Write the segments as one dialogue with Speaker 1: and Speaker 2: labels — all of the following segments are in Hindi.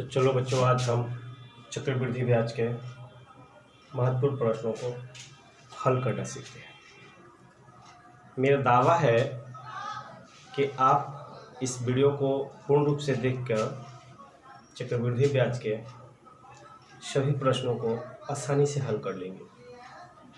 Speaker 1: तो चलो बच्चों, आज हम चक्रवृद्धि ब्याज के महत्वपूर्ण प्रश्नों को हल करना सीखते हैं। मेरा दावा है कि आप इस वीडियो को पूर्ण रूप से देखकर चक्रवृद्धि ब्याज के सभी प्रश्नों को आसानी से हल कर लेंगे।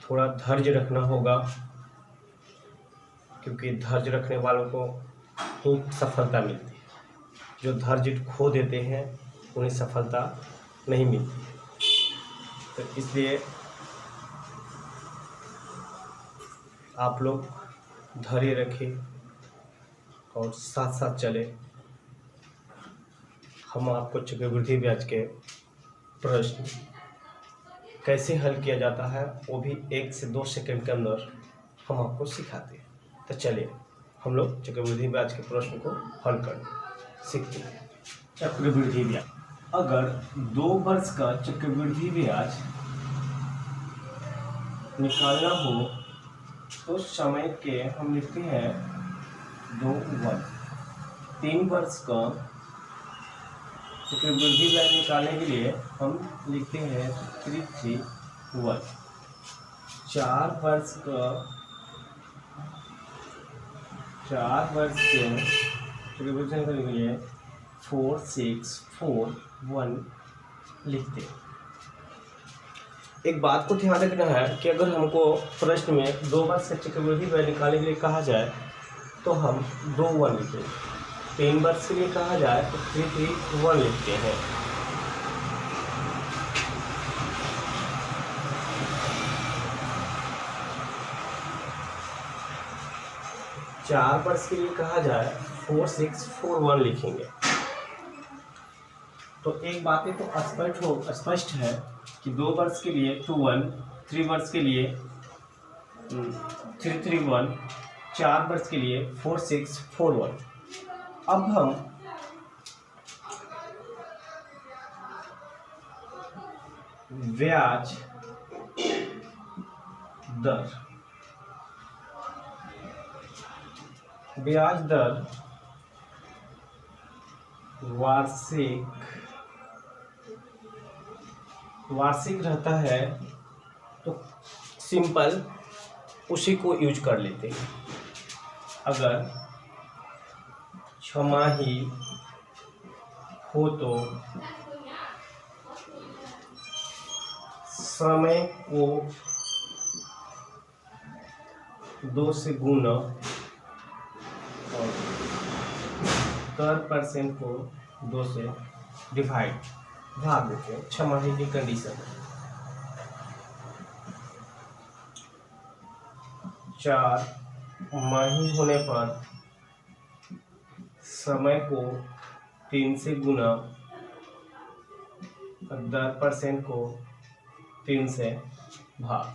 Speaker 1: थोड़ा धैर्य रखना होगा, क्योंकि धैर्य रखने वालों को ही सफलता मिलती है। जो धैर्य खो देते हैं उन्हें सफलता नहीं मिलती। तो इसलिए आप लोग धैर्य रखें और साथ साथ चले। हम आपको चक्रवृद्धि ब्याज के प्रश्न कैसे हल किया जाता है वो भी 1 से 2 सेकंड के अंदर हम आपको सिखाते हैं। तो चलिए हम लोग चक्रवृद्धि ब्याज के प्रश्न को हल करना सीखते हैं। चक्रवृद्धि ब्याज, अगर 2 वर्ष का चक्रवृद्धि ब्याज निकालना हो तो समय के हम लिखते हैं 2 वर्ष। 3 वर्ष का चक्रवृद्धि ब्याज निकालने के लिए हम लिखते हैं 3 वर्ष। 4 वर्ष के चक्रवृद्धि निकालने के लिए 4 6 4 1 लिखते हैं। एक बात को ध्यान रखना है कि अगर हमको प्रश्न में 2 वर्ष का चक्रवृद्धि ब्याज निकालने के लिए कहा जाए तो हम 2 1 लिखें। 3 वर्ष के लिए कहा जाए तो 3 3 1 लिखते हैं। चार वर्ष के लिए कहा जाए 4 6 4 1 लिखेंगे। तो एक बातें तो स्पष्ट है कि 2 वर्ष के लिए 2 1, 3 वर्ष के लिए 3 3 1, 4 वर्ष के लिए 4 6 4 1। अब हम ब्याज दर वार्षिक रहता है तो सिंपल उसी को यूज कर लेते हैं। अगर छमाही हो तो समय को 2 से गुना और दर % को 2 से भाग देते हैं। छमाही की कंडीशन 4 माही होने पर समय को 3 से गुना और दर % को 3 से भाग।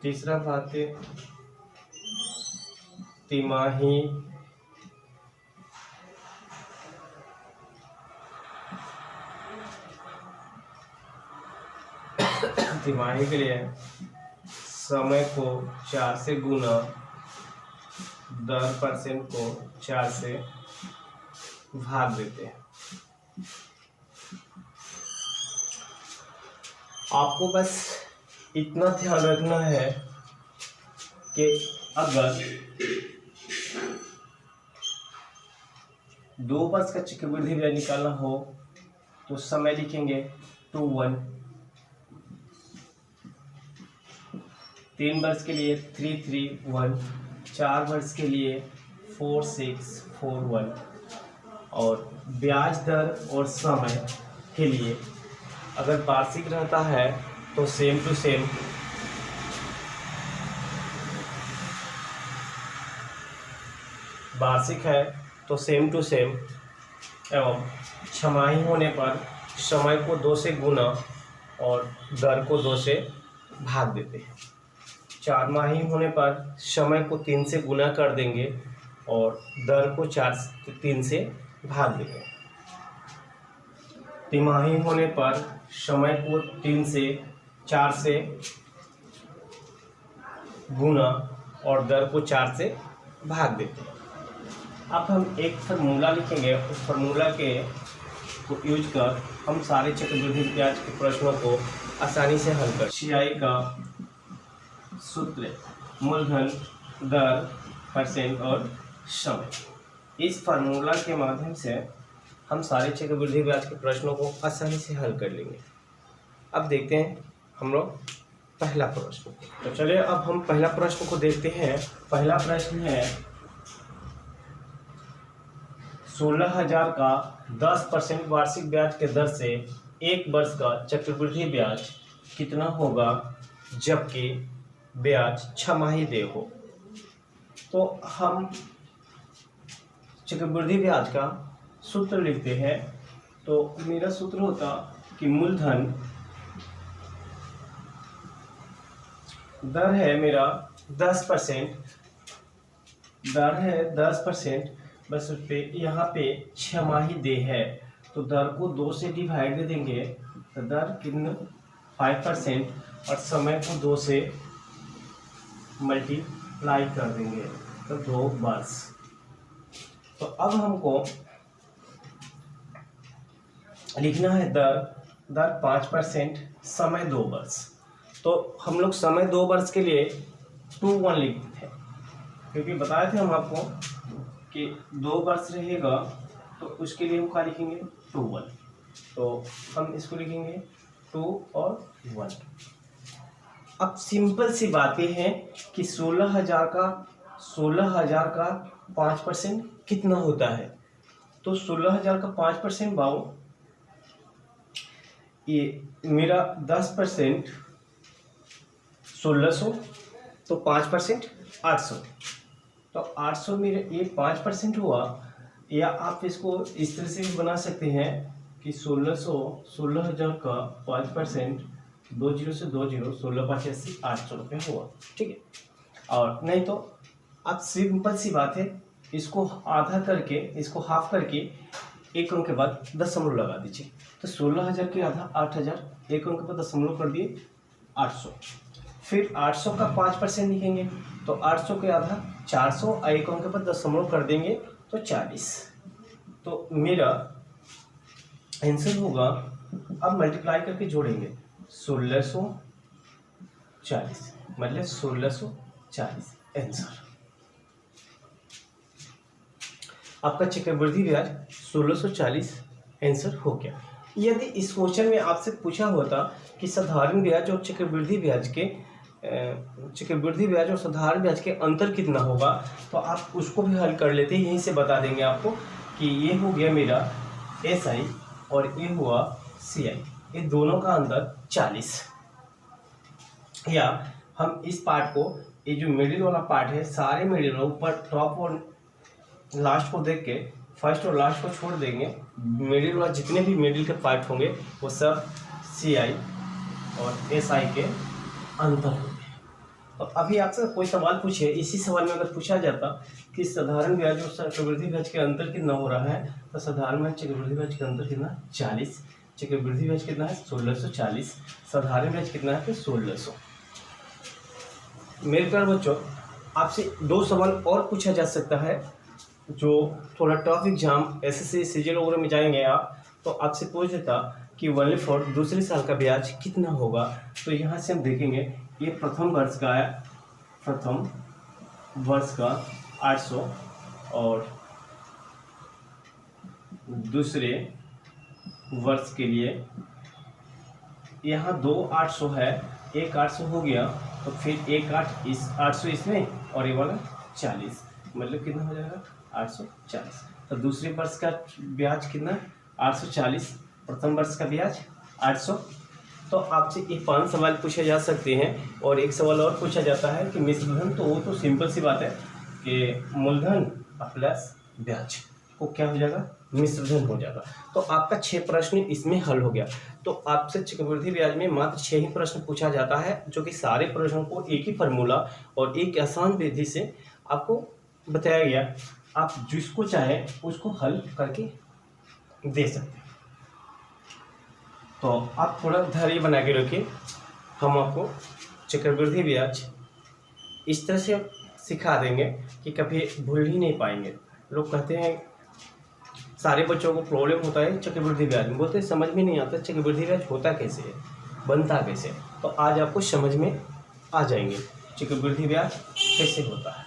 Speaker 1: तीसरा बात है तिमाही के लिए समय को 4 से गुना दर % को 4 से भाग देते हैं। आपको बस इतना ध्यान रखना है कि अगर 2 वर्ष का चक्रवृद्धि ब्याज निकालना हो तो समय लिखेंगे 2 1। 3 वर्ष के लिए 3 3 1, 4 वर्ष के लिए 4 6 4 1 और ब्याज दर और समय के लिए अगर वार्षिक रहता है तो सेम टू सेम वार्षिक है तो सेम टू सेम एवं छमाही होने पर समय को 2 से गुना और दर को 2 से भाग देते हैं। 4 माही होने पर समय को 3 से गुना कर देंगे और दर को 3 से भाग देंगे। तिमाही होने पर समय को 3 से 4 से गुना और दर को 4 से भाग देते हैं। अब हम एक फार्मूला लिखेंगे। उस फार्मूला के को यूज कर हम सारे चक्रवृद्धि ब्याज के प्रश्नों को आसानी से हल कर। CI का सूत्र मूलधन, दर, परसेंट और समय। इस फार्मूला के माध्यम से हम सारे चक्रवृद्धि ब्याज के प्रश्नों को आसानी से हल कर लेंगे। अब देखते हैं हम लोग पहला प्रश्न। तो चलिए अब हम पहला प्रश्न को देखते हैं। पहला प्रश्न है 16,000 का 10% वार्षिक ब्याज के दर से 1 वर्ष का चक्रवृद्धि ब्याज कितना होगा जबकि ब्याज 6 माही देय हो। तो हम चक्रवृद्धि ब्याज का सूत्र लिखते हैं। तो मेरा सूत्र होता कि मूलधन, दर है मेरा 10%, दर है 10%, बस पे यहाँ पे 6 माही देय है तो दर को 2 से डिवाइड दे देंगे तो दर कितना 5% और समय को 2 से मल्टीप्लाई कर देंगे तो 2 वर्ष। तो अब हमको लिखना है दर 5%, समय 2 वर्ष। तो हम लोग समय 2 वर्ष के लिए 2-1 लिखते हैं क्योंकि बताए थे हम आपको कि 2 वर्ष रहेगा तो उसके लिए हम क्या लिखेंगे 2-1। तो हम इसको लिखेंगे 2 और 1। अब सिंपल सी बातें हैं कि 16,000 का 5% कितना होता है। तो 16,000 का 5% बाऊ, ये मेरा 10% 1600 तो 5% 800। तो 800 मेरे ये 5% हुआ। या आप इसको इस तरह से भी बना सकते हैं कि 16,000 का 5%, 2 जीरो से 2 जीरो, 16×5 = 800 रुपये हुआ। ठीक है। और नहीं तो आप सिंपल सी बात है, इसको आधा करके, इसको हाफ करके 1 अंक के बाद दशमलव लगा दीजिए। तो 16,000 के आधा 8,000, 1 अंक के बाद दशमलव कर दिए 800। फिर 800 का 5% लिखेंगे तो 800 के आधा 400 और 1 अंक के बाद दशमलव कर देंगे तो 40। तो मेरा आंसर होगा, अब मल्टीप्लाई करके जोड़ेंगे 1640, मतलब 1640 आंसर। आपका चक्रवृद्धि ब्याज 1640 आंसर हो गया। यदि इस क्वेश्चन में आपसे पूछा होता कि साधारण ब्याज और चक्रवृद्धि ब्याज और साधारण ब्याज के अंतर कितना होगा तो आप उसको भी हल कर लेते। यहीं से बता देंगे आपको कि ये हो गया मेरा SI और ये हुआ CI, ये दोनों का अंतर 40। या हम इस पार्ट को, ये जो मिडिल वाला पार्ट है, सारे मिडिल ऊपर टॉप और लास्ट को देख के फर्स्ट और लास्ट को छोड़ देंगे। मिडिल वाला जितने भी मिडिल के पार्ट होंगे वो सब CI और SI के अंतर होंगे। तो अभी आपसे कोई सवाल पूछे, इसी सवाल में अगर पूछा जाता कि साधारण ब्याज और चक्रवृद्धि ब्याज के अंतर कितना हो रहा है तो साधारण ब्याज चक्रवृद्धि ब्याज के अंतर कितना 40, चक्रवृद्धि ब्याज कितना है 1640, साधारण ब्याज कितना है तो 1600। मेरे प्यारे बच्चों, आपसे 2 सवाल और पूछा जा सकता है जो थोड़ा टफ एग्जाम SSC CGL वगैरह में जाएंगे आप, तो आपसे पूछ देता कि 1/4 दूसरे साल का ब्याज कितना होगा। तो यहाँ से हम देखेंगे, ये प्रथम वर्ष का 800 और दूसरे वर्ष के लिए यहाँ 2 800 है, एक 800 हो गया तो फिर एक 800 इसमें और ये वाला 40, मतलब कितना हो जाएगा 840। तो दूसरे वर्ष का ब्याज कितना 840, प्रथम वर्ष का ब्याज 800। तो आपसे ये 5 सवाल पूछे जा सकते हैं। और एक सवाल और पूछा जाता है कि मिश्रधन, तो वो तो सिंपल सी बात है कि मूलधन प्लस ब्याज को क्या हो जाएगा मिश्रधन हो जाएगा। तो आपका 6 प्रश्न इसमें हल हो गया। तो आपसे चक्रवृद्धि ब्याज में मात्र 6 ही प्रश्न पूछा जाता है, जो कि सारे प्रश्नों को एक ही फार्मूला और एक आसान विधि से आपको बताया गया। आप जिसको चाहे उसको हल करके दे सकते हैं। तो आप थोड़ा धैर्य बना के रखिए, हम आपको चक्रवृद्धि ब्याज इस तरह से सिखा देंगे कि कभी भूल ही नहीं पाएंगे। लोग कहते हैं सारे बच्चों को प्रॉब्लम होता है चक्रवृद्धि ब्याज में, बोलते हैं समझ में नहीं आता चक्रवृद्धि ब्याज होता कैसे है, बनता कैसे है। तो आज आपको समझ में आ जाएंगे चक्रवृद्धि ब्याज कैसे होता है।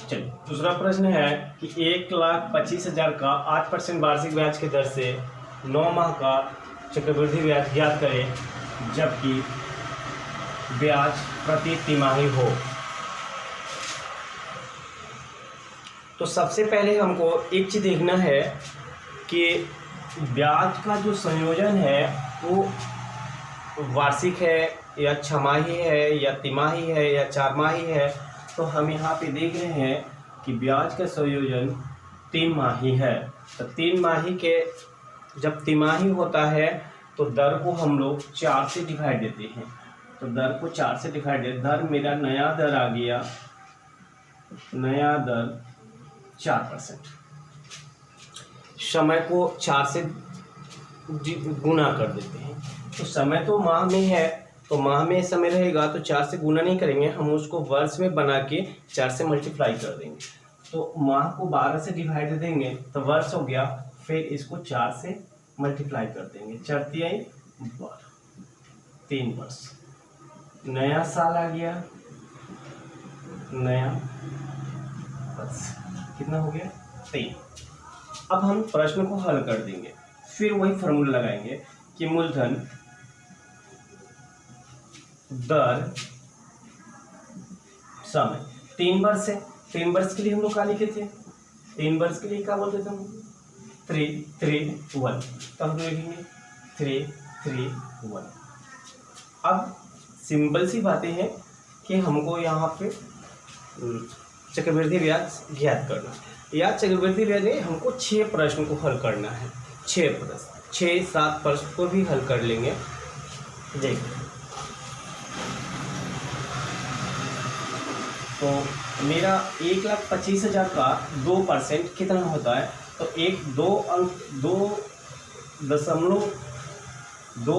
Speaker 1: चलिए दूसरा प्रश्न है कि 1,25,000 का 8% वार्षिक ब्याज की दर से 9 माह का चक्रवृद्धि ब्याज ज्ञात करें जबकि ब्याज प्रति तिमाही हो। तो सबसे पहले हमको एक चीज़ देखना है कि ब्याज का जो संयोजन है वो वार्षिक है या छमाही है या तिमाही है या चारमाही है। तो हम यहाँ पे देख रहे हैं कि ब्याज का संयोजन 3 माही है। तो 3 माही के जब तिमाही होता है तो दर को हम लोग 4 से डिवाइड देते हैं। तो दर को 4 से डिवाइड दे, दर मेरा नया दर आ गया, नया दर 4%। समय को 4 से गुना कर देते हैं। तो समय तो माह में है, तो माह में समय रहेगा तो 4 से गुना नहीं करेंगे, हम उसको वर्ष में बना के 4 से मल्टीप्लाई कर देंगे। तो माह को 12 से डिवाइड देंगे तो वर्ष हो गया, फिर इसको 4 से मल्टीप्लाई कर देंगे, 4 तिहाई 12, 3 वर्ष। नया साल आ गया, नया वर्ष कितना हो गया 3। अब हम प्रश्न को हल कर देंगे, फिर वही फॉर्मूला लगाएंगे कि मूलधन दर समय 3 वर्ष है। 3 वर्ष के लिए हम लोग क्या लिखे थे, 3 वर्ष के लिए क्या बोलते थे हम 3, 3, 1। तो हम लिखेंगे 3, 3, 1। अब सिंपल सी बातें हैं कि हमको यहाँ पे चक्रवृद्धि ब्याज ज्ञात करना है। या चक्रवृद्धि ब्याज में हमको 6 प्रश्न को हल करना है, 6 प्रश्न, 6-7 प्रश्न को भी हल कर लेंगे। देखिए तो मेरा 1,25,000 का 2% कितना होता है। तो 2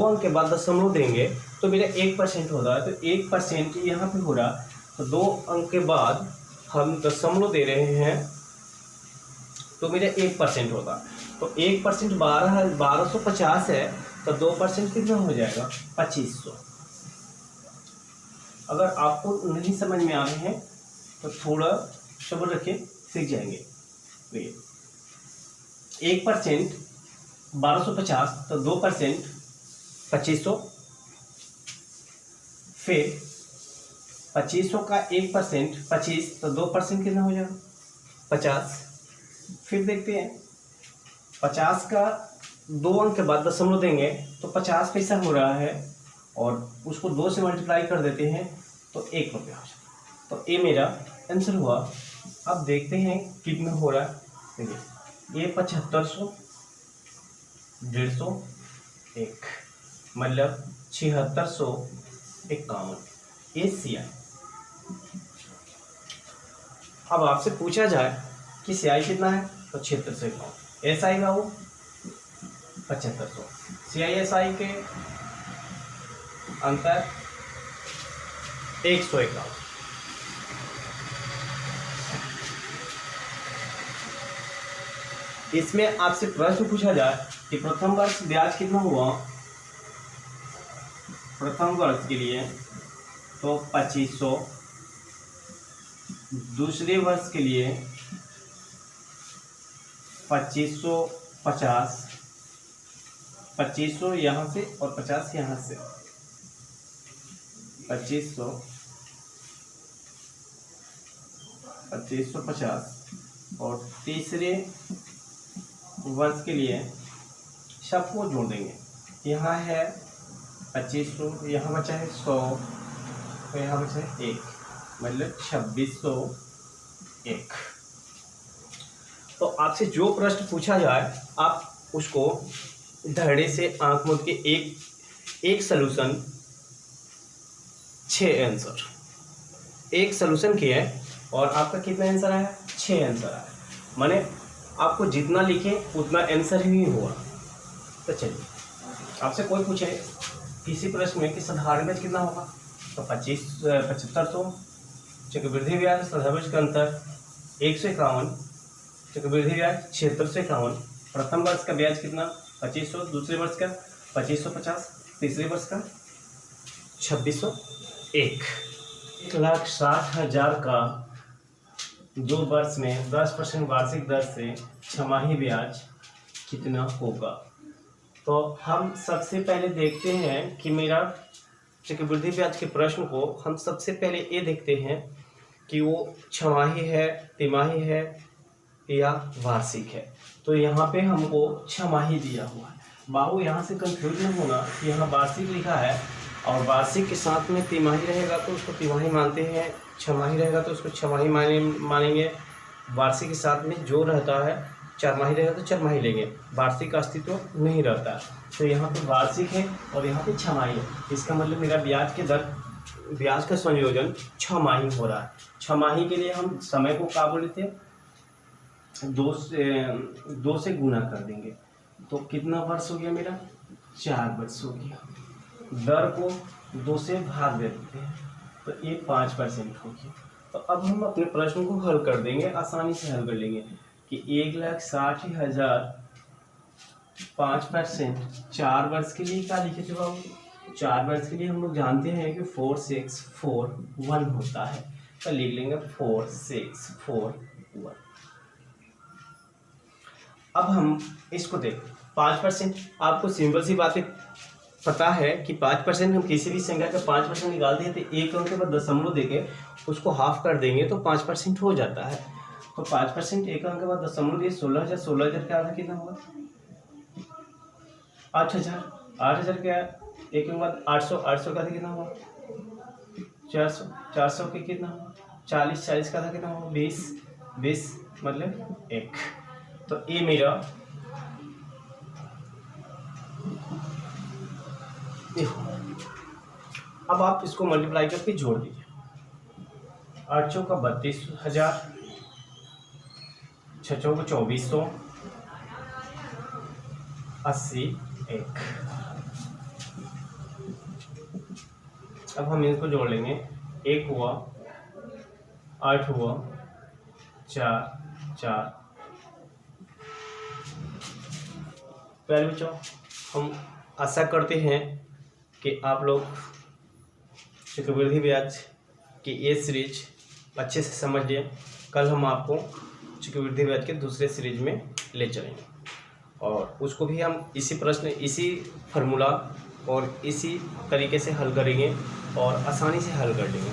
Speaker 1: अंक के बाद दशमलव देंगे तो मेरा 1% होता है। तो 1% यहाँ पे हो रहा, तो 2 अंक के बाद हम दशमलव दे रहे हैं तो मेरा 1% होता। तो 1% 1250 है, तो 2% कितना हो जाएगा 2500। अगर आपको नहीं समझ में आ रहे हैं तो थोड़ा सब्र रखे, सीख जाएंगे। 1% 1250, तो 2% 2500, फिर 2500 का 1% 25, तो 2% कितना हो जाएगा 50। फिर देखते हैं 50 का 2 अंक के बाद दशमलव देंगे तो 50 पैसा हो रहा है, और उसको 2 से मल्टीप्लाई कर देते हैं तो 1 रुपया हो जाता। तो ये मेरा आंसर हुआ। अब देखते हैं कितना हो रहा है। देखिए ये 7500, 150, 1 मतलब 7651 ACI। अब आपसे पूछा जाए कि CI कितना है तो 7651, SI का हो 7500। CI SI के अंतर 151। इसमें आपसे प्रश्न पूछा जाए कि प्रथम वर्ष ब्याज कितना हुआ, प्रथम वर्ष के लिए तो 2500, दूसरे वर्ष के लिए 2550, 2500 यहाँ से और 50 यहाँ से, 2550, और तीसरे वर्ष के लिए सबको जोड़ देंगे। यहाँ है 2500, यहाँ बचा है 100, तो यहाँ बचा है 1, मतलब 2601। तो आपसे जो प्रश्न पूछा जाए आप उसको धड़े से आंख मूंद के एक सलूशन 6 आंसर, एक सलूशन किया है और आपका कितना आंसर आया 6 आंसर आया। माने आपको जितना लिखे उतना आंसर ही हुआ। तो चलिए आपसे कोई पूछे किसी प्रश्न में कि साधारण ब्याज कितना होगा तो 7500, चक्रवृद्धि ब्याज साधारण ब्याज का अंतर 151, चक्रवृद्धि ब्याज 7651। प्रथम वर्ष का ब्याज कितना 2500, दूसरे वर्ष का 2550, तीसरे वर्ष का 2601। 1,60,000 का 2 वर्ष में 10% वार्षिक दर से छमाही ब्याज कितना होगा। तो हम सबसे पहले देखते हैं कि मेरा चक्रवृद्धि ब्याज के प्रश्न को हम सबसे पहले ये देखते हैं कि वो छमाही है, तिमाही है या वार्षिक है। तो यहाँ पे हमको छमाही दिया हुआ है। बाबू यहाँ से कंफ्यूज नहीं होना कि यहाँ वार्षिक लिखा है और वार्षिक के साथ में तिमाही रहेगा तो उसको तिमाही मानते हैं, छमाही रहेगा तो उसको छमाही मानेंगे। वार्षिक के साथ में जो रहता है चारमाही रहेगा तो चारमाही लेंगे, वार्षिक का अस्तित्व नहीं रहता है। तो यहाँ पे वार्षिक है और यहाँ पे छमाही है। इसका मतलब मेरा ब्याज के दर, ब्याज का संयोजन छमाही हो रहा है। छमाही के लिए हम समय को क्या बोले थे, 2 से गुना कर देंगे तो कितना वर्ष हो गया मेरा, 4 वर्ष हो गया। दर को 2 से भाग दे देते हैं तो ये 5% हो गया। तो अब हम अपने प्रश्न को हल कर देंगे, आसानी से हल कर लेंगे कि 1,60,000 5% 4 वर्ष के लिए क्या लिखे थे बाबू, 4 वर्ष के लिए हम लोग जानते हैं कि 4641 होता है। तो लिख लेंगे 4641। अब हम इसको देखें 5%। आपको सिंपल सी बातें पता है कि 5% हम किसी भी संख्या का 5% निकाल दिए तो एक अंक के बाद दशमलव देके उसको हाफ कर देंगे तो 5% हो जाता है। तो 5% एक अंक के बाद दशमलव दिए 16,000, 16,000 का आधा कितना हुआ 8,000, 8,000 क्या एक के बाद 800, 800 का आधा कितना हुआ 400, 400 के कितना हुआ 40, 40 का आधा कितना हुआ 20, 20 मतलब 1। तो ये मेरा अब आप इसको मल्टीप्लाई करके जोड़ दीजिए। 8 चौका 32,000, 6 चौका 2400, 80, 1। अब हम इसको जोड़ लेंगे, 1 हुआ, 8 हुआ, 4, 4। प्यारे बच्चों, हम आशा करते हैं कि आप लोग चक्रवृद्धि ब्याज की ये सीरीज अच्छे से समझ लिए। कल हम आपको चक्रवृद्धि ब्याज के दूसरे सीरीज में ले चलेंगे और उसको भी हम इसी प्रश्न, इसी फार्मूला और इसी तरीके से हल करेंगे और आसानी से हल कर लेंगे।